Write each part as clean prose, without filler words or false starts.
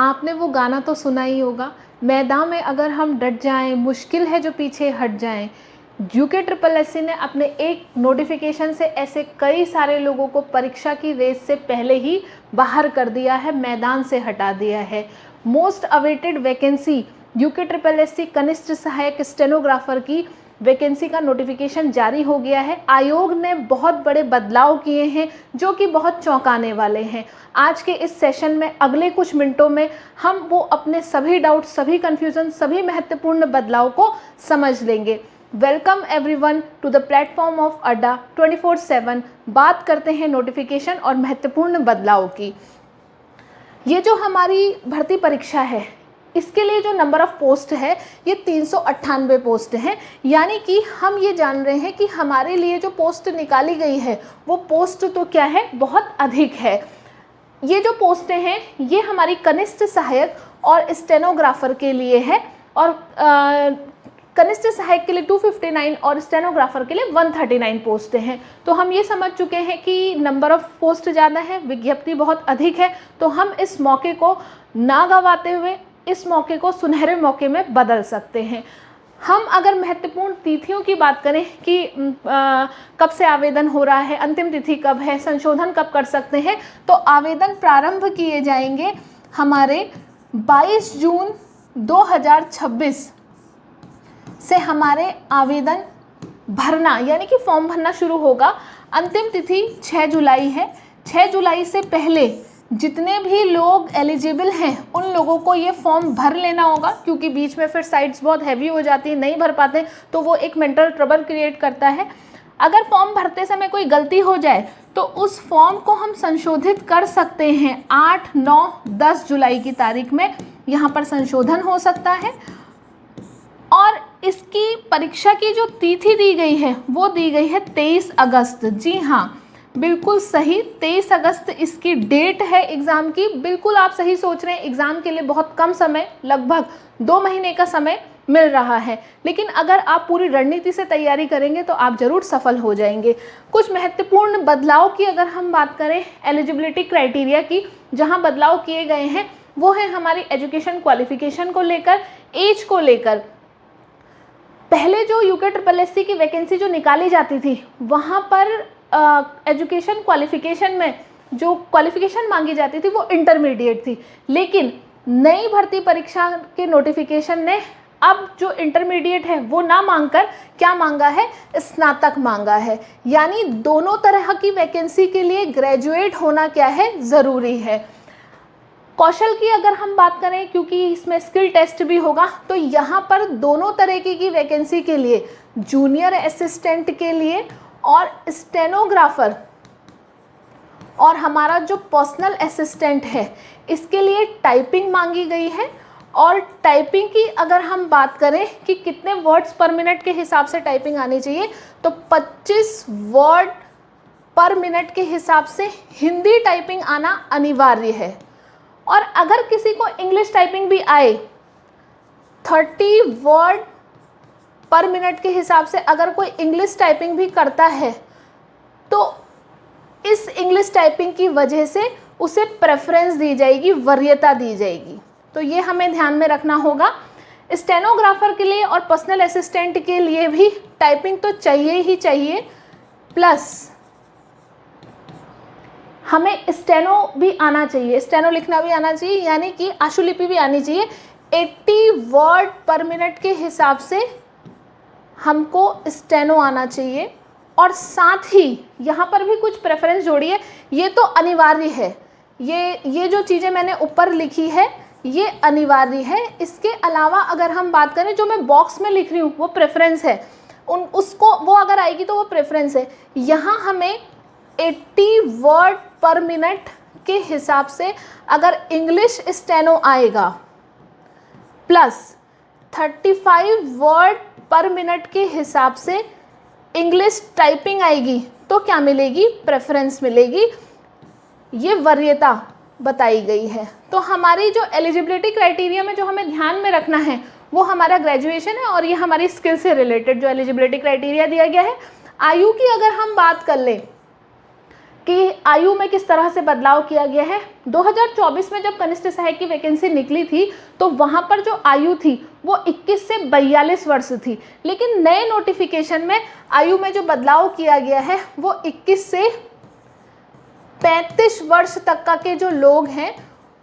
आपने वो गाना तो सुना ही होगा, मैदान में अगर हम डट जाएं, मुश्किल है जो पीछे हट जाएं। UKSSC ने अपने एक नोटिफिकेशन से ऐसे कई सारे लोगों को परीक्षा की रेस से पहले ही बाहर कर दिया है, मैदान से हटा दिया है। मोस्ट अवेटेड वैकेंसी UKSSC कनिष्ठ सहायक स्टेनोग्राफर की वैकेंसी का नोटिफिकेशन जारी हो गया है। आयोग ने बहुत बड़े बदलाव किए हैं जो कि बहुत चौंकाने वाले हैं। आज के इस सेशन में अगले कुछ मिनटों में हम वो अपने सभी डाउट, सभी कन्फ्यूज़न, सभी महत्वपूर्ण बदलाव को समझ लेंगे। Welcome everyone to the platform of Adda 24/7। बात करते हैं नोटिफिकेशन और महत्वपूर्ण बदलाव की। ये जो हमारी भर्ती परीक्षा है, इसके लिए जो नंबर ऑफ़ पोस्ट है ये 398 पोस्ट हैं। यानी कि हम ये जान रहे हैं कि हमारे लिए जो पोस्ट निकाली गई है वो पोस्ट तो क्या है, बहुत अधिक है। ये जो पोस्टें हैं ये हमारी कनिष्ठ सहायक और स्टेनोग्राफर के लिए है, और कनिष्ठ सहायक के लिए 259 और स्टेनोग्राफर के लिए 139 पोस्टें हैं। तो हम ये समझ चुके हैं कि नंबर ऑफ़ पोस्ट ज़्यादा है, विज्ञप्ति बहुत अधिक है। तो हम इस मौके को ना गंवाते हुए इस मौके को सुनहरे मौके में बदल सकते हैं। हम अगर महत्वपूर्ण तिथियों की बात करें कि कब से आवेदन हो रहा है, अंतिम तिथि कब है, संशोधन कब कर सकते हैं, तो आवेदन प्रारंभ किए जाएंगे हमारे 22 जून 2026 से हमारे आवेदन भरना यानी कि फॉर्म भरना शुरू होगा। अंतिम तिथि 6 जुलाई है। 6 जुलाई से पहले जितने भी लोग एलिजिबल हैं उन लोगों को ये फॉर्म भर लेना होगा, क्योंकि बीच में फिर साइट्स बहुत हैवी हो जाती है, नहीं भर पाते तो वो एक मेंटल ट्रबल क्रिएट करता है। अगर फॉर्म भरते समय कोई गलती हो जाए तो उस फॉर्म को हम संशोधित कर सकते हैं। 8, 9, 10 जुलाई की तारीख में यहाँ पर संशोधन हो सकता है। और इसकी परीक्षा की जो तिथि दी गई है वो दी गई है 23 अगस्त। जी हाँ, बिल्कुल सही, 23 अगस्त इसकी डेट है एग्ज़ाम की। बिल्कुल आप सही सोच रहे हैं, एग्ज़ाम के लिए बहुत कम समय, लगभग 2 महीने का समय मिल रहा है। लेकिन अगर आप पूरी रणनीति से तैयारी करेंगे तो आप ज़रूर सफल हो जाएंगे। कुछ महत्वपूर्ण बदलाव की अगर हम बात करें एलिजिबिलिटी क्राइटेरिया की, जहां बदलाव किए गए हैं वो है हमारी एजुकेशन क्वालिफिकेशन को लेकर, एज को लेकर। पहले जो UKSSC की वैकेंसी जो निकाली जाती थी वहाँ पर एजुकेशन क्वालिफिकेशन में जो क्वालिफिकेशन मांगी जाती थी वो इंटरमीडिएट थी। लेकिन नई भर्ती परीक्षा के नोटिफिकेशन ने अब जो इंटरमीडिएट है वो ना मांगकर क्या मांगा है, स्नातक मांगा है। यानी दोनों तरह की वैकेंसी के लिए ग्रेजुएट होना क्या है, ज़रूरी है। कौशल की अगर हम बात करें, क्योंकि इसमें स्किल टेस्ट भी होगा, तो यहाँ पर दोनों तरीके की वैकेंसी के लिए, जूनियर असिस्टेंट के लिए और स्टेनोग्राफर और हमारा जो पर्सनल असिस्टेंट है इसके लिए टाइपिंग मांगी गई है। और टाइपिंग की अगर हम बात करें कि कितने वर्ड्स पर मिनट के हिसाब से टाइपिंग आनी चाहिए, तो 25 वर्ड पर मिनट के हिसाब से हिंदी टाइपिंग आना अनिवार्य है। और अगर किसी को इंग्लिश टाइपिंग भी आए, 30 वर्ड पर मिनट के हिसाब से अगर कोई इंग्लिश टाइपिंग भी करता है तो इस इंग्लिश टाइपिंग की वजह से उसे प्रेफरेंस दी जाएगी, वरीयता दी जाएगी। तो ये हमें ध्यान में रखना होगा। स्टेनोग्राफर के लिए और पर्सनल असिस्टेंट के लिए भी टाइपिंग तो चाहिए ही चाहिए, प्लस हमें स्टेनो भी आना चाहिए, स्टेनो लिखना भी आना चाहिए, यानी कि आशुलिपि भी आनी चाहिए। 80 वर्ड पर मिनट के हिसाब से हमको स्टेनो आना चाहिए। और साथ ही यहाँ पर भी कुछ प्रेफरेंस जोड़ी है, ये तो अनिवार्य है। ये जो चीज़ें मैंने ऊपर लिखी है ये अनिवार्य है। इसके अलावा अगर हम बात करें, जो मैं बॉक्स में लिख रही हूँ वो प्रेफरेंस है, उसको वो अगर आएगी तो वो प्रेफरेंस है। यहाँ हमें 80 वर्ड पर मिनट के हिसाब से अगर इंग्लिश स्टेनो आएगा, प्लस 35 वर्ड पर मिनट के हिसाब से इंग्लिश टाइपिंग आएगी, तो क्या मिलेगी, प्रेफरेंस मिलेगी। ये वरीयता बताई गई है। तो हमारी जो एलिजिबिलिटी क्राइटेरिया में जो हमें ध्यान में रखना है वो हमारा ग्रेजुएशन है, और ये हमारी स्किल से रिलेटेड जो एलिजिबिलिटी क्राइटेरिया दिया गया है। आयु की अगर हम बात कर लें, कि आयु में किस तरह से बदलाव किया गया है। 2024 में जब कनिष्ठ सहायक की वैकेंसी निकली थी तो वहाँ पर जो आयु थी वो 21 से 42 वर्ष थी, लेकिन नए नोटिफिकेशन में आयु में जो बदलाव किया गया है वो 21 से 35 वर्ष तक का के जो लोग हैं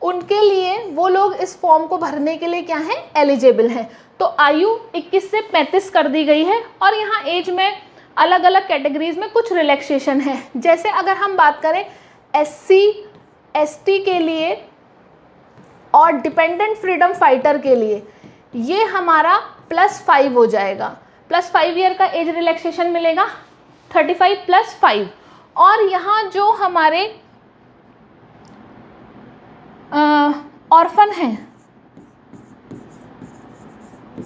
उनके लिए, वो लोग इस फॉर्म को भरने के लिए क्या हैं, एलिजिबल हैं। तो आयु 21 से 35 कर दी गई है और यहाँ एज में अलग अलग कैटेगरीज में कुछ रिलैक्सेशन है। जैसे अगर हम बात करें SC ST के लिए और डिपेंडेंट फ्रीडम फाइटर के लिए, ये हमारा +5 हो जाएगा, +5 ईयर का एज रिलैक्सेशन मिलेगा, 35 + 5। और यहाँ जो हमारे ऑर्फन हैं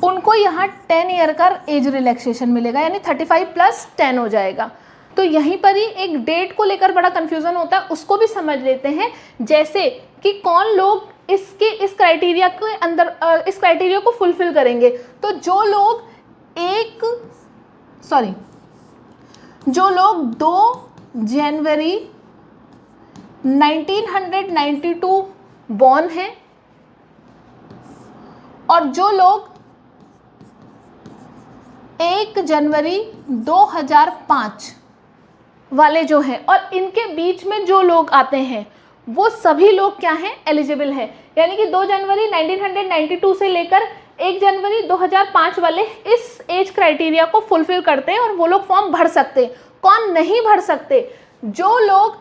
उनको यहाँ 10 ईयर का एज रिलैक्सेशन मिलेगा, यानी 35 + 10 हो जाएगा। तो यहीं पर ही एक डेट को लेकर बड़ा कन्फ्यूज़न होता है, उसको भी समझ लेते हैं। जैसे कि कौन लोग इस क्राइटेरिया के अंदर इस क्राइटेरिया को फुलफिल करेंगे। तो जो लोग 2 जनवरी 1992 बॉर्न हैं और जो लोग 1 जनवरी 2005 वाले जो हैं और इनके बीच में जो लोग आते हैं वो सभी लोग क्या हैं, एलिजिबल हैं। यानी कि 2 जनवरी 1992 से लेकर 1 जनवरी 2005 वाले इस एज क्राइटेरिया को फुलफिल करते हैं और वो लोग फॉर्म भर सकते हैं। कौन नहीं भर सकते? जो लोग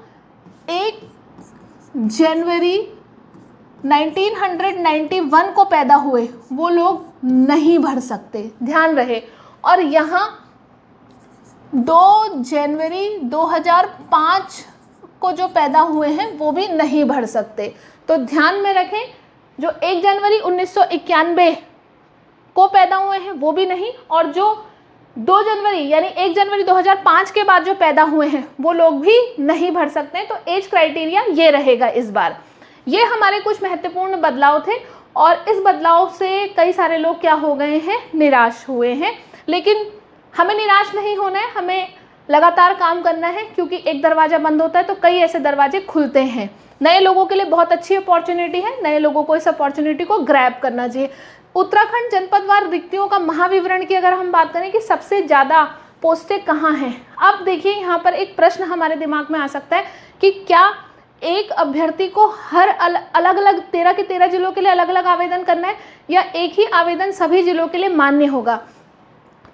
1 जनवरी 1991 को पैदा हुए वो लोग नहीं भर सकते, ध्यान रहे। और यहाँ 2 जनवरी 2005 को जो पैदा हुए हैं वो भी नहीं भर सकते। तो ध्यान में रखें, जो 1 जनवरी 1991 को पैदा हुए हैं वो भी नहीं, और जो 2 जनवरी यानी 1 जनवरी 2005 के बाद जो पैदा हुए हैं वो लोग भी नहीं भर सकते हैं। तो एज क्राइटेरिया ये रहेगा इस बार। ये हमारे कुछ महत्वपूर्ण बदलाव थे और इस बदलाव से कई सारे लोग क्या हो गए हैं, निराश हुए हैं। लेकिन हमें निराश नहीं होना है, हमें लगातार काम करना है, क्योंकि एक दरवाज़ा बंद होता है तो कई ऐसे दरवाजे खुलते हैं। नए लोगों के लिए बहुत अच्छी अपॉर्चुनिटी है, नए लोगों को इस अपॉर्चुनिटी को ग्रैब करना चाहिए। उत्तराखंड जनपदवार रिक्तियों का महाविवरण की अगर हम बात करें कि सबसे ज़्यादा पोस्टें कहाँ हैं, अब देखिए यहाँ पर एक प्रश्न हमारे दिमाग में आ सकता है कि क्या एक अभ्यर्थी को हर अलग अलग 13 के 13 जिलों के लिए अलग अलग आवेदन करना है या एक ही आवेदन सभी जिलों के लिए मान्य होगा?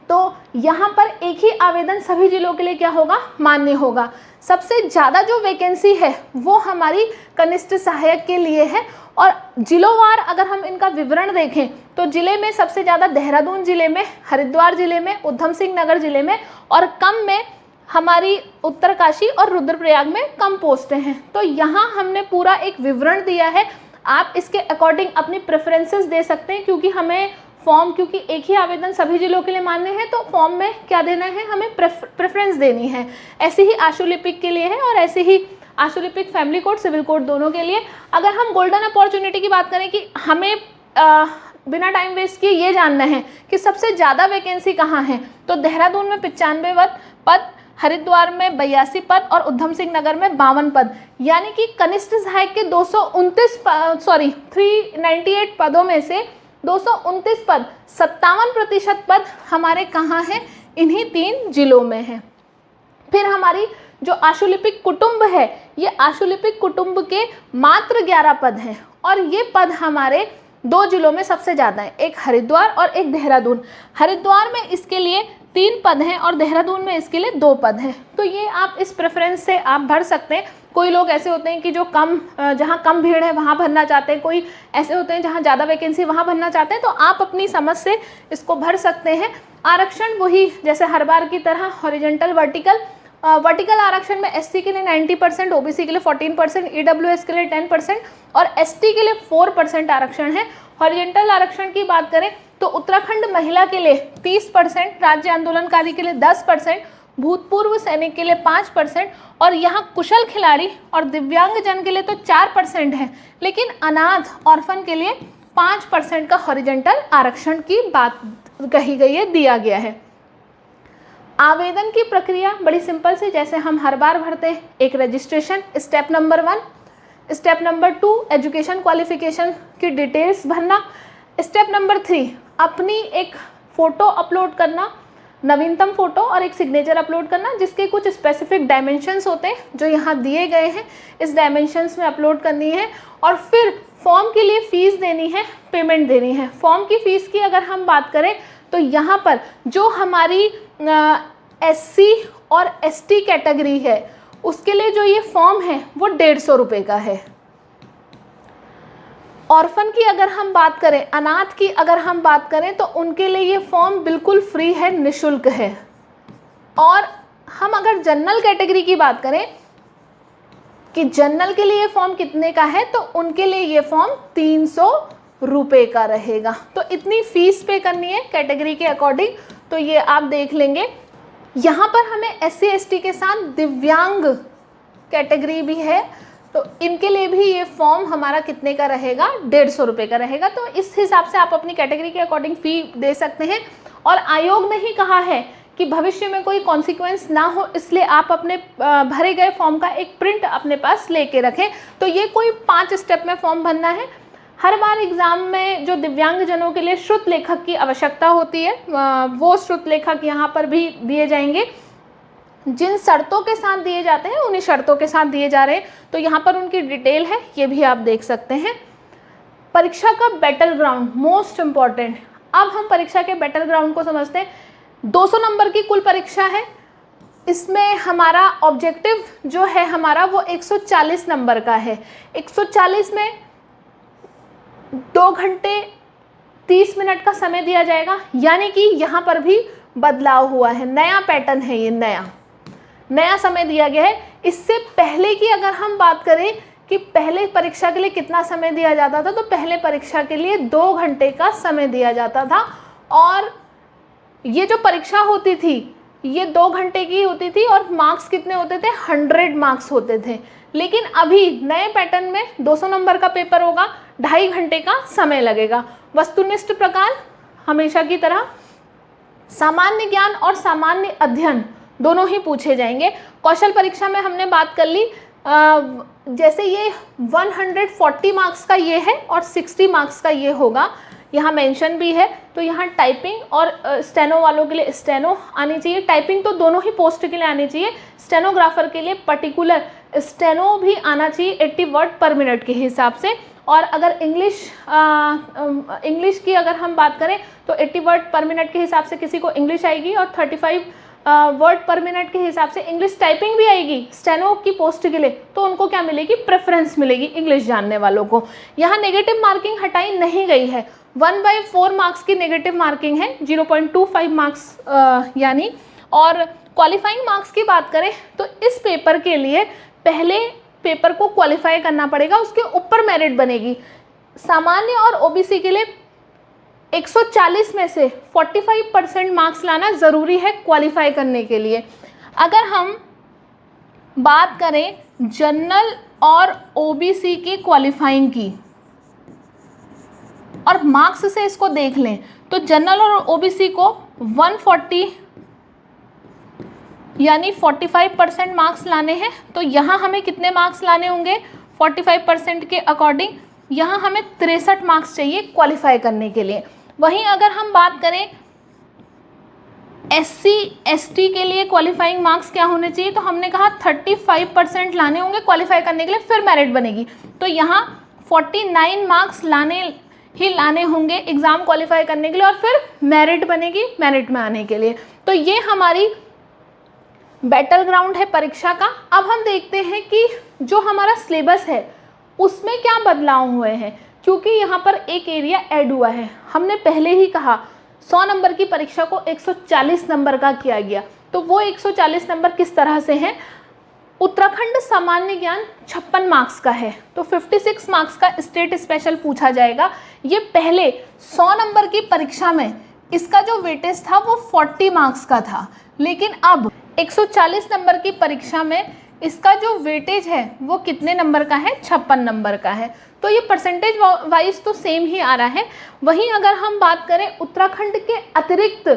तो यहाँ पर एक ही आवेदन सभी जिलों के लिए क्या होगा, मान्य होगा। सबसे ज़्यादा जो वैकेंसी है वो हमारी कनिष्ठ सहायक के लिए है और जिलोवार अगर हम इनका विवरण देखें तो जिले में सबसे ज़्यादा देहरादून जिले में, हरिद्वार जिले में, उधम सिंह नगर जिले में और कम में हमारी उत्तरकाशी और रुद्रप्रयाग में कम पोस्टें हैं। तो यहाँ हमने पूरा एक विवरण दिया है, आप इसके अकॉर्डिंग अपनी प्रेफरेंसेस दे सकते हैं, क्योंकि हमें फॉर्म, क्योंकि एक ही आवेदन सभी जिलों के लिए मान्य है तो फॉर्म में क्या देना है, हमें प्रेफरेंस देनी है। ऐसे ही आशुलिपिक के लिए है और ऐसे ही आशुलिपिक फैमिली कोड, सिविल कोड दोनों के लिए। अगर हम गोल्डन अपॉर्चुनिटी की बात करें कि हमें बिना टाइम वेस्ट किए ये जानना है कि सबसे ज़्यादा वैकेंसी कहाँ है, तो देहरादून में 95 पद, हरिद्वार में 82 पद और उधम सिंह नगर में 52 पद। यानी कि कनिष्ठ सहायक के 398 पदों में से 229 पद, 57% पद हमारे कहाँ हैं, इन्हीं 3 जिलों में हैं। फिर हमारी जो आशुलिपिक कुटुंब है, ये आशुलिपिक कुटुंब के मात्र 11 पद हैं और ये पद हमारे 2 जिलों में सबसे ज़्यादा है, एक हरिद्वार और एक देहरादून। हरिद्वार में इसके लिए 3 पद हैं और देहरादून में इसके लिए 2 पद हैं। तो ये आप इस प्रेफरेंस से आप भर सकते हैं। कोई लोग ऐसे होते हैं कि जो जहाँ कम भीड़ है वहाँ भरना चाहते हैं, कोई ऐसे होते हैं जहाँ ज़्यादा वैकेंसी वहाँ भरना चाहते हैं, तो आप अपनी समझ से इसको भर सकते हैं। आरक्षण वही जैसे हर बार की तरह हॉरिजॉन्टल वर्टिकल आरक्षण में SC के लिए 90%, OBC के लिए 14%, EWS के लिए 10% और ST के लिए 4% आरक्षण है। हॉरिजॉन्टल आरक्षण की बात करें तो उत्तराखंड महिला के लिए 30%, राज्य आंदोलनकारी के लिए 10%, भूतपूर्व सैनिक के लिए 5% और यहाँ कुशल खिलाड़ी और दिव्यांगजन के लिए तो 4% है, लेकिन अनाथ ऑर्फन के लिए 5% का हॉरिजॉन्टल आरक्षण की बात कही गई है, दिया गया है। आवेदन की प्रक्रिया बड़ी सिंपल सी, जैसे हम हर बार भरते हैं, एक registration, step number 1, step number 2 education qualification की डिटेल्स भरना, स्टेप नंबर 3 अपनी एक फ़ोटो अपलोड करना, नवीनतम फ़ोटो और एक सिग्नेचर अपलोड करना, जिसके कुछ स्पेसिफिक डायमेंशंस होते हैं जो यहाँ दिए गए हैं, इस डायमेंशंस में अपलोड करनी है। और फिर फॉर्म के लिए फ़ीस देनी है, पेमेंट देनी है। फॉर्म की फ़ीस की अगर हम बात करें तो यहाँ पर जो हमारी SC और ST कैटेगरी है उसके लिए जो ये फॉर्म है वो 150 रुपये का है। ऑर्फन की अगर हम बात करें, अनाथ की अगर हम बात करें तो उनके लिए ये फॉर्म बिल्कुल फ्री है, निःशुल्क है। और हम अगर जनरल कैटेगरी की बात करें कि जनरल के लिए फॉर्म कितने का है, तो उनके लिए ये फॉर्म 300 रुपये का रहेगा। तो इतनी फीस पे करनी है कैटेगरी के अकॉर्डिंग, तो ये आप देख लेंगे। यहाँ पर हमें SC ST के साथ दिव्यांग कैटेगरी भी है, तो इनके लिए भी ये फॉर्म हमारा कितने का रहेगा, 150 रुपये का रहेगा। तो इस हिसाब से आप अपनी कैटेगरी के अकॉर्डिंग फ़ी दे सकते हैं। और आयोग ने ही कहा है कि भविष्य में कोई कॉन्सिक्वेंस ना हो, इसलिए आप अपने भरे गए फॉर्म का एक प्रिंट अपने पास लेके रखें। तो ये कोई 5 स्टेप में फॉर्म भरना है। हर बार एग्ज़ाम में जो दिव्यांगजनों के लिए श्रुत लेखक की आवश्यकता होती है, वो श्रुत लेखक यहाँ पर भी दिए जाएंगे। जिन शर्तों के साथ दिए जाते हैं उन्हीं शर्तों के साथ दिए जा रहे हैं। तो यहाँ पर उनकी डिटेल है, ये भी आप देख सकते हैं। परीक्षा का बैटल ग्राउंड मोस्ट इम्पॉर्टेंट। अब हम परीक्षा के बैटल ग्राउंड को समझते हैं। 200 नंबर की कुल परीक्षा है, इसमें हमारा ऑब्जेक्टिव जो है हमारा वो 140 नंबर का है। 140 में 2 घंटे 30 मिनट का समय दिया जाएगा, यानी कि यहाँ पर भी बदलाव हुआ है, नया पैटर्न है, ये नया समय दिया गया है। इससे पहले की अगर हम बात करें कि पहले परीक्षा के लिए कितना समय दिया जाता था, तो पहले परीक्षा के लिए 2 घंटे का समय दिया जाता था। और ये जो परीक्षा होती थी ये 2 घंटे की होती थी और मार्क्स कितने होते थे, 100 मार्क्स होते थे। लेकिन अभी नए पैटर्न में 200 नंबर का पेपर होगा, 2.5 घंटे का समय लगेगा। वस्तुनिष्ठ प्रकार हमेशा की तरह, सामान्य ज्ञान और सामान्य अध्ययन दोनों ही पूछे जाएंगे। कौशल परीक्षा में हमने बात कर ली, जैसे ये 140 मार्क्स का ये है और 60 मार्क्स का ये होगा, यहाँ मेंशन भी है। तो यहाँ टाइपिंग और स्टेनो वालों के लिए स्टेनो आनी चाहिए, टाइपिंग तो दोनों ही पोस्ट के लिए आनी चाहिए। स्टेनोग्राफर के लिए पर्टिकुलर स्टेनो भी आना चाहिए 80 वर्ड पर मिनट के हिसाब से। और अगर इंग्लिश की अगर हम बात करें तो 80 वर्ड पर मिनट के हिसाब से किसी को इंग्लिश आएगी और 35 वर्ड पर मिनट के हिसाब से इंग्लिश टाइपिंग भी आएगी स्टेनो की पोस्ट के लिए। तो उनको क्या मिलेगी, प्रेफरेंस मिलेगी इंग्लिश जानने वालों को। यहाँ नेगेटिव मार्किंग हटाई नहीं गई है, 1/4 मार्क्स की नेगेटिव मार्किंग है, 0.25 मार्क्स यानी। और क्वालिफाइंग मार्क्स की बात करें तो इस पेपर के लिए पहले पेपर को क्वालिफाई करना पड़ेगा, उसके ऊपर मेरिट बनेगी। सामान्य और ओबीसी के लिए 140 में से 45% मार्क्स लाना ज़रूरी है क्वालिफाई करने के लिए। अगर हम बात करें जनरल और ओबीसी की क्वालिफाइंग की और मार्क्स से इसको देख लें तो जनरल और ओबीसी को 140 यानी 45% मार्क्स लाने हैं। तो यहाँ हमें कितने मार्क्स लाने होंगे 45% के अकॉर्डिंग, यहाँ हमें 63 मार्क्स चाहिए क्वालिफाई करने के लिए। वहीं अगर हम बात करें SC ST के लिए क्वालिफाइंग मार्क्स क्या होने चाहिए, तो हमने कहा 35% लाने होंगे क्वालिफाई करने के लिए, फिर मेरिट बनेगी। तो यहाँ 49 मार्क्स लाने होंगे एग्ज़ाम क्वालिफाई करने के लिए और फिर मेरिट बनेगी मेरिट में आने के लिए। तो ये हमारी बैटल ग्राउंड है परीक्षा का। अब हम देखते हैं कि जो हमारा सिलेबस है उसमें क्या बदलाव हुए हैं, क्योंकि यहाँ पर एक एरिया ऐड हुआ है। हमने पहले ही कहा 100 नंबर की परीक्षा को 140 नंबर का किया गया, तो वो 140 नंबर किस तरह से हैं। उत्तराखंड सामान्य ज्ञान 56 मार्क्स का है, तो 56 मार्क्स का स्टेट स्पेशल पूछा जाएगा। ये पहले 100 नंबर की परीक्षा में इसका जो वेटेज था वो 40 मार्क्स का था, लेकिन अब 140 नंबर की परीक्षा में इसका जो वेटेज है वो कितने नंबर का है, 56 नंबर का है। तो ये परसेंटेज वाइज तो सेम ही आ रहा है। वहीं अगर हम बात करें उत्तराखंड के अतिरिक्त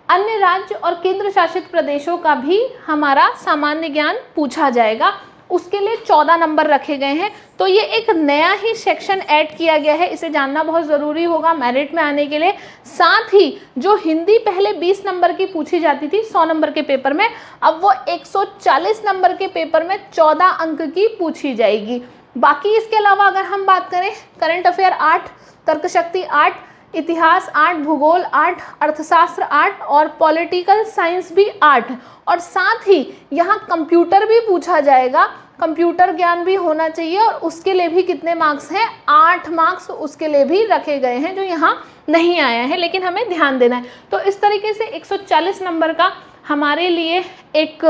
अन्य राज्य और केंद्र शासित प्रदेशों का भी हमारा सामान्य ज्ञान पूछा जाएगा। उसके लिए 14 नंबर रखे गए हैं। तो ये एक नया ही सेक्शन ऐड किया गया है, इसे जानना बहुत ज़रूरी होगा मेरिट में आने के लिए। साथ ही जो हिंदी पहले 20 नंबर की पूछी जाती थी 100 नंबर के पेपर में, अब वो 140 नंबर के पेपर में 14 अंक की पूछी जाएगी। बाकी इसके अलावा अगर हम बात करें, करंट अफेयर 8, तर्कशक्ति 8, इतिहास 8, भूगोल 8, अर्थशास्त्र 8 और पॉलिटिकल साइंस भी 8। और साथ ही यहाँ कंप्यूटर भी पूछा जाएगा, कंप्यूटर ज्ञान भी होना चाहिए और उसके लिए भी कितने मार्क्स हैं, 8 मार्क्स उसके लिए भी रखे गए हैं, जो यहाँ नहीं आया है लेकिन हमें ध्यान देना है। तो इस तरीके से 140 नंबर का हमारे लिए एक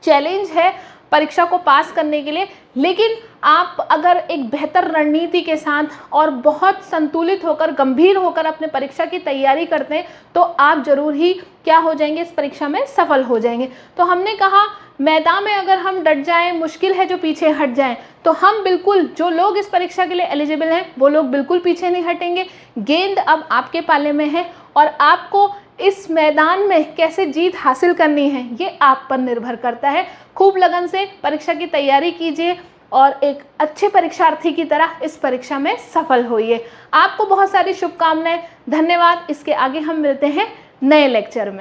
चैलेंज है परीक्षा को पास करने के लिए। लेकिन आप अगर एक बेहतर रणनीति के साथ और बहुत संतुलित होकर, गंभीर होकर अपने परीक्षा की तैयारी करते हैं तो आप जरूर ही क्या हो जाएंगे, इस परीक्षा में सफल हो जाएंगे। तो हमने कहा मैदान में अगर हम डट जाएं, मुश्किल है जो पीछे हट जाएं, तो हम बिल्कुल, जो लोग इस परीक्षा के लिए एलिजिबल हैं वो लोग बिल्कुल पीछे नहीं हटेंगे। गेंद अब आपके पाले में है और आपको इस मैदान में कैसे जीत हासिल करनी है ये आप पर निर्भर करता है। खूब लगन से परीक्षा की तैयारी कीजिए और एक अच्छे परीक्षार्थी की तरह इस परीक्षा में सफल होइए। आपको बहुत सारी शुभकामनाएं। धन्यवाद। इसके आगे हम मिलते हैं नए लेक्चर में।